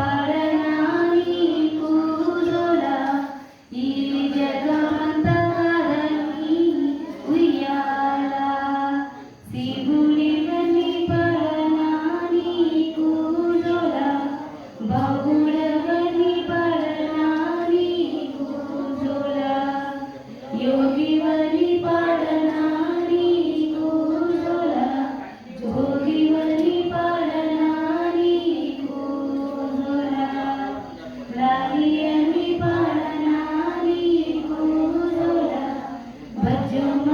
పాడనా నీకు జోల ఈ జగమంతా కాదని ఉయ్యాల శివుడివని పాడనా నీకు జోల బాబుడవని పాడనా నీకు జోల యోగివని పాడనా నీకు జోల జోగివని పాడనా నీకు జోల రాణియని పాడనా నీకు జోల భజమ